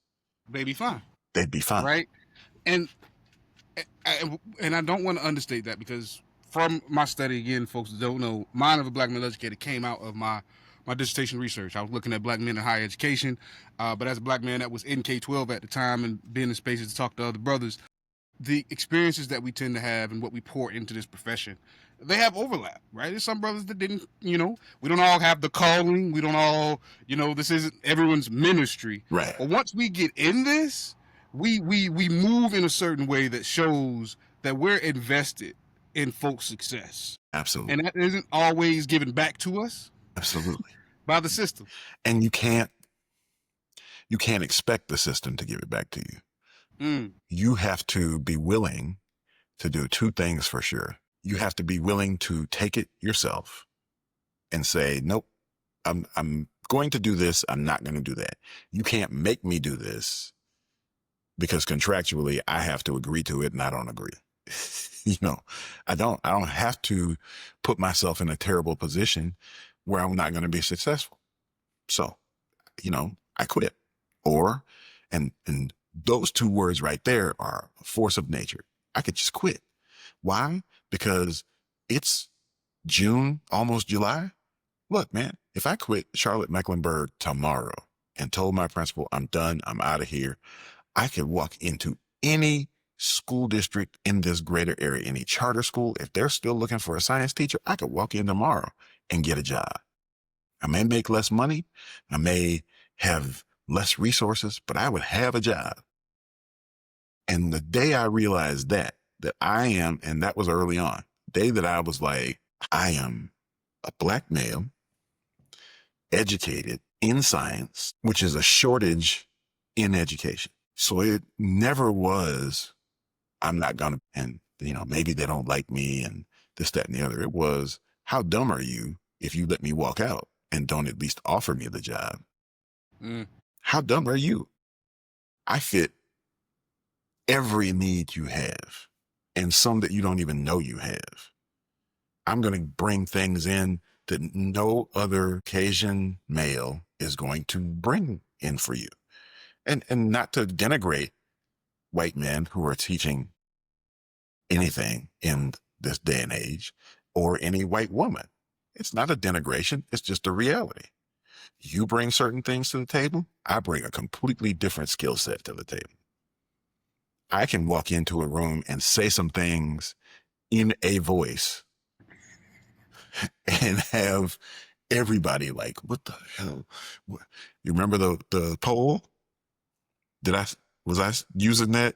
they'd be fine. Right? And I don't want to understate that, because from my study, again, folks don't know, Mind of a Black Male Educator came out of my dissertation research. I was looking at Black men in higher education, but as a Black man that was in K-12 at the time and being in spaces to talk to other brothers, the experiences that we tend to have and what we pour into this profession, they have overlap, right? There's some brothers that didn't, we don't all have the calling. We don't all, this isn't everyone's ministry. Right. But once we get in this, we move in a certain way that shows that we're invested in folks' success. Absolutely. And that isn't always given back to us. Absolutely. By the system. And you can't expect the system to give it back to you. You have to be willing to do two things for sure. You have to be willing to take it yourself and say, nope, I'm going to do this. I'm not going to do that. You can't make me do this because contractually I have to agree to it and I don't agree. I don't have to put myself in a terrible position where I'm not going to be successful. So, I quit. And those two words right there are a force of nature. I could just quit. Why? Because it's June, almost July. Look, man, if I quit Charlotte Mecklenburg tomorrow and told my principal, I'm done, I'm out of here, I could walk into any school district in this greater area, any charter school. If they're still looking for a science teacher, I could walk in tomorrow and get a job. I may make less money. I may have less resources, but I would have a job. And the day I realized that I am, and that was early on, the day that I was like, I am a Black male, educated in science, which is a shortage in education. So it never was, I'm not going to, and maybe they don't like me and this, that, and the other. It was, how dumb are you if you let me walk out and don't at least offer me the job? How dumb are you? I fit every need you have and some that you don't even know you have. I'm going to bring things in that no other Caucasian male is going to bring in for you. And not to denigrate white men who are teaching anything in this day and age, or any white woman. It's not a denigration. It's just a reality. You bring certain things to the table. I bring a completely different skill set to the table. I can walk into a room and say some things in a voice and have everybody like, what the hell? You remember the poll? Was I using that?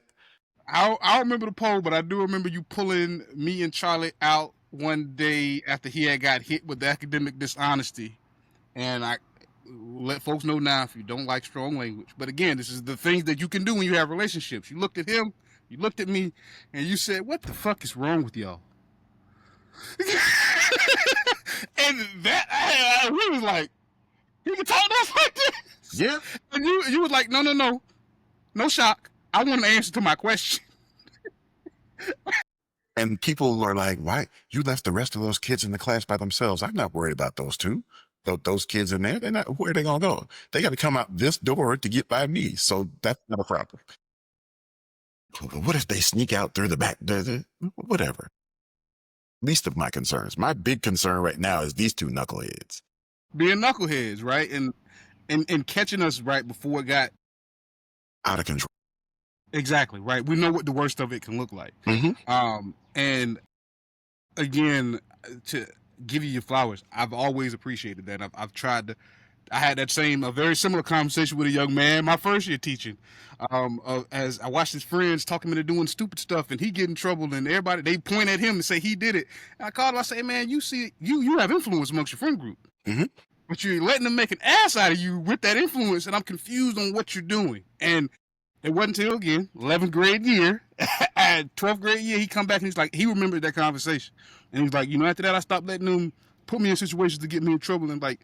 I don't remember the poll, but I do remember you pulling me and Charlie out one day after he had got hit with academic dishonesty. And I let folks know now if you don't like strong language. But again, this is the things that you can do when you have relationships. You looked at him, you looked at me, and you said, what the fuck is wrong with y'all? And that, we was like, you can talk to us like this? Yeah. And you was like, no. No shock. I want an answer to my question. And people are like, why? You left the rest of those kids in the class by themselves. I'm not worried about those two. Those kids in there, where are they going to go? They got to come out this door to get by me. So that's not a problem. What if they sneak out through the back? Whatever. Least of my concerns. My big concern right now is these two knuckleheads. Being knuckleheads, right? And catching us right before it got out of control. Exactly, right? We know what the worst of it can look like. Mm-hmm. And again, to give you your flowers, I've always appreciated that. I've tried to, I had a very similar conversation with a young man my first year teaching. As I watched his friends talking into doing stupid stuff, and he get in trouble, and everybody, they point at him and say he did it. And I called him, I say, man, you see, you have influence amongst your friend group. Mm-hmm. But you're letting them make an ass out of you with that influence, and I'm confused on what you're doing. And it wasn't until, again, 11th grade year, at 12th grade year, he come back and he's like, he remembered that conversation. And he's like, after that, I stopped letting them put me in situations to get me in trouble. And like,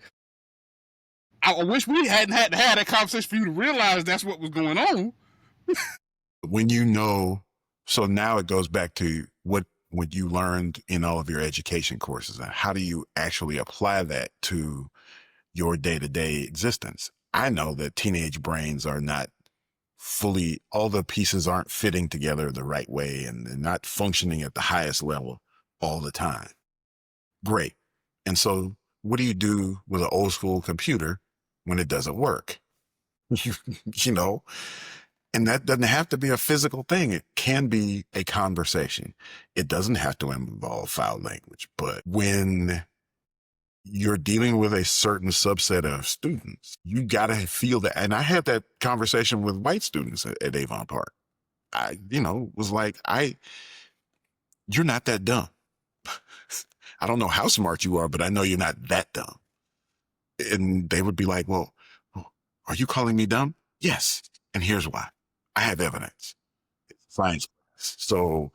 I wish we hadn't had to have that conversation for you to realize that's what was going on. When so now it goes back to what you learned in all of your education courses, and how do you actually apply that to your day-to-day existence? I know that teenage brains are not fully, all the pieces aren't fitting together the right way, and they're not functioning at the highest level all the time. Great. And so what do you do with an old school computer when it doesn't work? And that doesn't have to be a physical thing. It can be a conversation. It doesn't have to involve foul language. But when you're dealing with a certain subset of students, you got to feel that. And I had that conversation with white students at Avon Park. I, was like, you're not that dumb. I don't know how smart you are, but I know you're not that dumb. And they would be like, well, are you calling me dumb? Yes. And here's why. I have evidence. It's science. So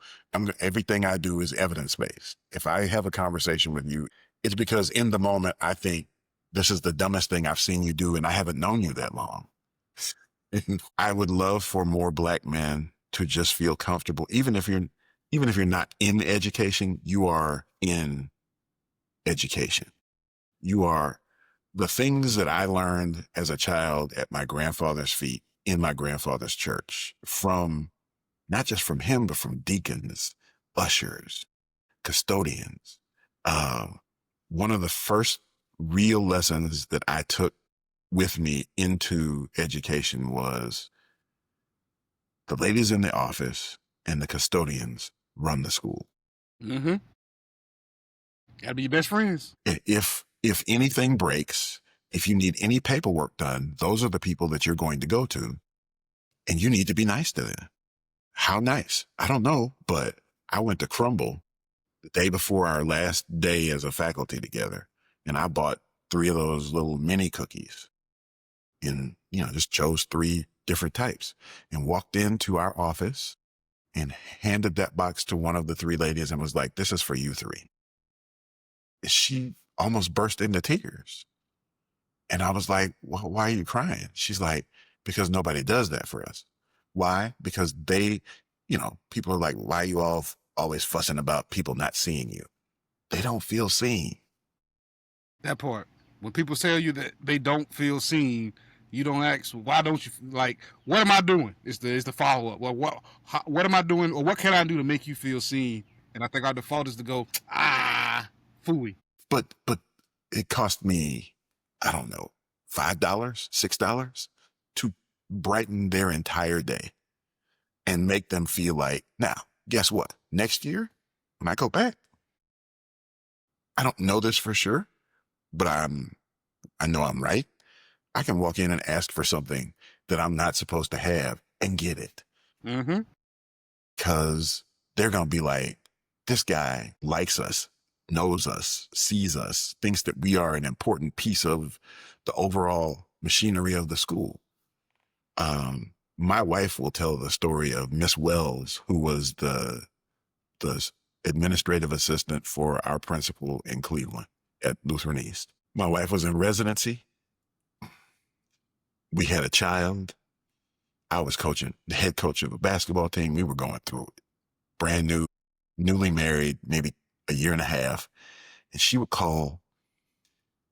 everything I do is evidence-based. If I have a conversation with you, it's because in the moment, I think this is the dumbest thing I've seen you do, and I haven't known you that long. I would love for more Black men to just feel comfortable, even if you're not in education, you are in education. You are the things that I learned as a child at my grandfather's feet in my grandfather's church, from not just from him, but from deacons, ushers, custodians, One of the first real lessons that I took with me into education was the ladies in the office and the custodians run the school. Mm-hmm. Gotta be your best friends. If anything breaks, if you need any paperwork done, those are the people that you're going to go to, and you need to be nice to them. How nice? I don't know, but I went to Crumble the day before our last day as a faculty together, and I bought 3 of those little mini cookies and, just chose 3 different types and walked into our office and handed that box to one of the 3 ladies and was like, "This is for you 3." She almost burst into tears. And I was like, well, "Why are you crying?" She's like, "Because nobody does that for us." Why? Because people are like, "Why are you all always fussing about people not seeing you?" They don't feel seen. That part. When people tell you that they don't feel seen, you don't ask, why don't you, like, what am I doing? It's the follow up. Well, what am I doing, or what can I do to make you feel seen? And I think our default is to go, phooey. But it cost me, I don't know, $5, $6 to brighten their entire day and make them feel like, now, guess what? Next year, when I go back, I don't know this for sure, but I know I'm right. I can walk in and ask for something that I'm not supposed to have and get it. Mm-hmm. Because they're going to be like, this guy likes us, knows us, sees us, thinks that we are an important piece of the overall machinery of the school. My wife will tell the story of Miss Wells, who was the administrative assistant for our principal in Cleveland at Lutheran East. My wife was in residency. We had a child. I was coaching, the head coach of a basketball team. We were going through it. Brand new, newly married, maybe a year and a half. And she would call,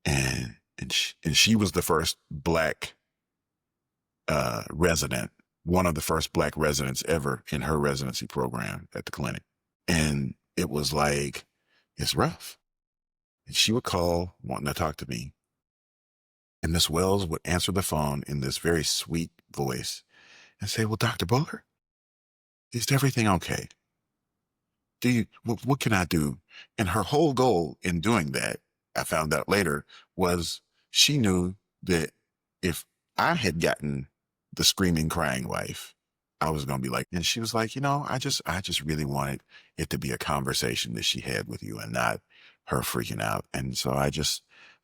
and she was the first Black resident, one of the first Black residents ever in her residency program at the clinic. And it was like, it's rough. And she would call wanting to talk to me. And Miss Wells would answer the phone in this very sweet voice and say, "Well, Dr. Bullard, is everything okay? What can I do?" And her whole goal in doing that, I found out later, was she knew that if I had gotten the screaming, crying wife, I was going to be like, and she was like, I just really wanted it to be a conversation that she had with you and not her freaking out. And so I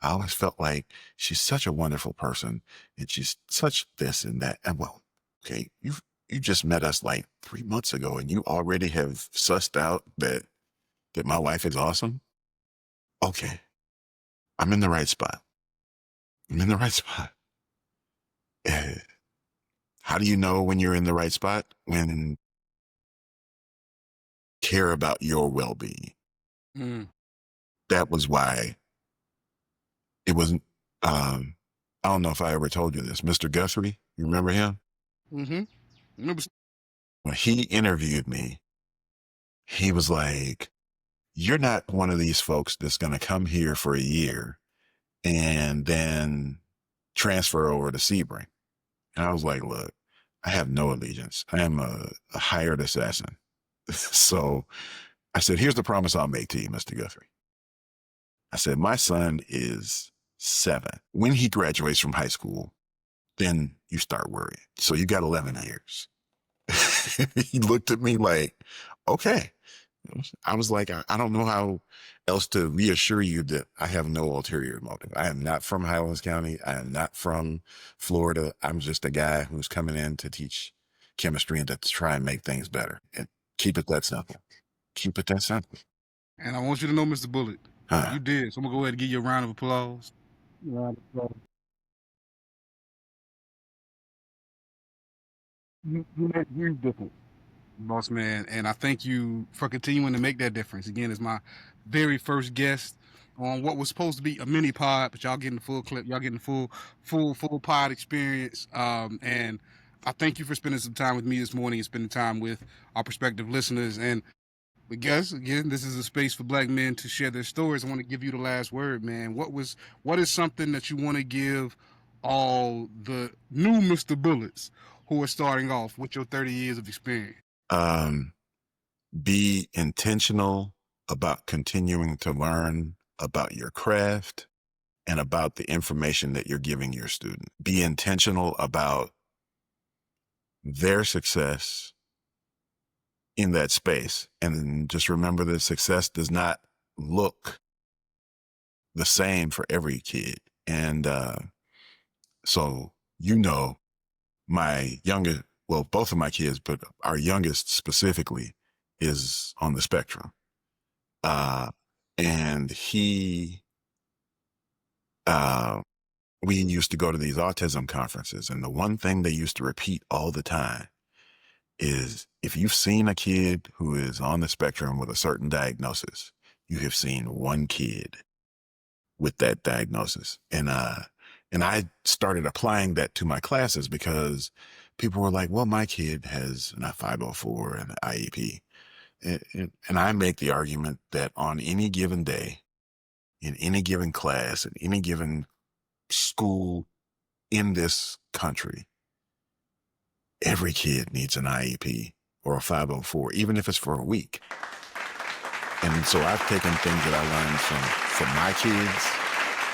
always felt like she's such a wonderful person and she's such this and that. And well, okay, you just met us like 3 months ago and you already have sussed out that my wife is awesome. Okay. I'm in the right spot. I'm in the right spot. Eh, How do you know when you're in the right spot? When care about your well-being. Mm. That was why it wasn't, I don't know if I ever told you this. Mr. Guthrie, you remember him? Mm-hmm. Remember? When he interviewed me, he was like, "You're not one of these folks that's going to come here for a year and then transfer over to Sebring." And I was like, "Look, I have no allegiance. I am a hired assassin." So I said, "Here's the promise I'll make to you, Mr. Guthrie." I said, "My son is 7. When he graduates from high school, then you start worrying. So you got 11 years." He looked at me like, "Okay." I was like, I don't know how else to reassure you that I have no ulterior motive. I am not from Highlands County. I am not from Florida. I'm just a guy who's coming in to teach chemistry and to try and make things better. And keep it that simple. Keep it that simple. And I want you to know, Mr. Bullet, Huh. you did. So I'm gonna go ahead and give you a round of applause. You made a huge difference, boss man, and I thank you for continuing to make that difference. Again, it's my very first guest on what was supposed to be a mini pod, but y'all getting the full clip, y'all getting the full pod experience. And I thank you for spending some time with me this morning and spending time with our prospective listeners. And But guys, again, this is a space for Black men to share their stories. I want to give you the last word, man. What is something that you want to give all the new Mr. Bullets who are starting off with your 30 years of experience? Um, be intentional about continuing to learn about your craft and about the information that you're giving your student. Be intentional about their success in that space. And just remember that success does not look the same for every kid. And so, my youngest, well, both of my kids, but our youngest specifically is on the spectrum. And we used to go to these autism conferences. And the one thing they used to repeat all the time is if you've seen a kid who is on the spectrum with a certain diagnosis, you have seen one kid with that diagnosis. And I started applying that to my classes because people were like, well, my kid has a 504 and an IEP. And I make the argument that on any given day, in any given class, in any given school in this country, every kid needs an IEP or a 504, even if it's for a week. And so I've taken things that I learned from my kids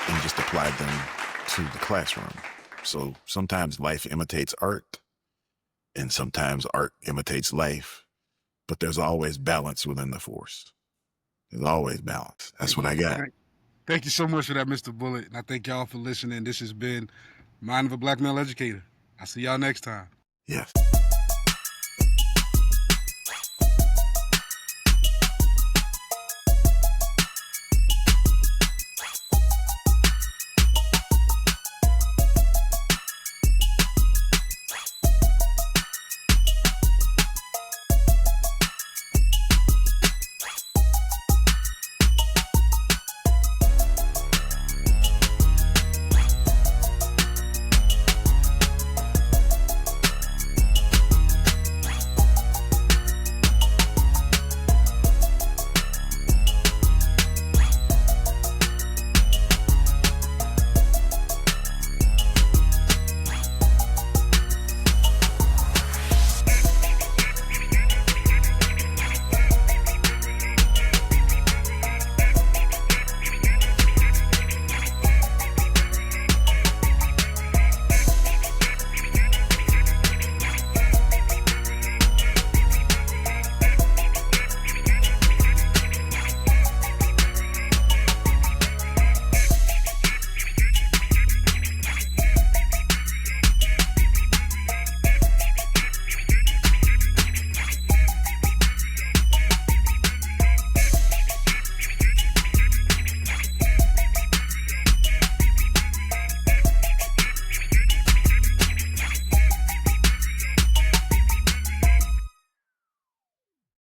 and just applied them to the classroom. So sometimes life imitates art, and sometimes art imitates life, but there's always balance within the force. There's always balance. That's what I got. Thank you so much for that, Mr. Bullet. And I thank y'all for listening. This has been Mind of a Black Male Educator. I'll see y'all next time. Yes.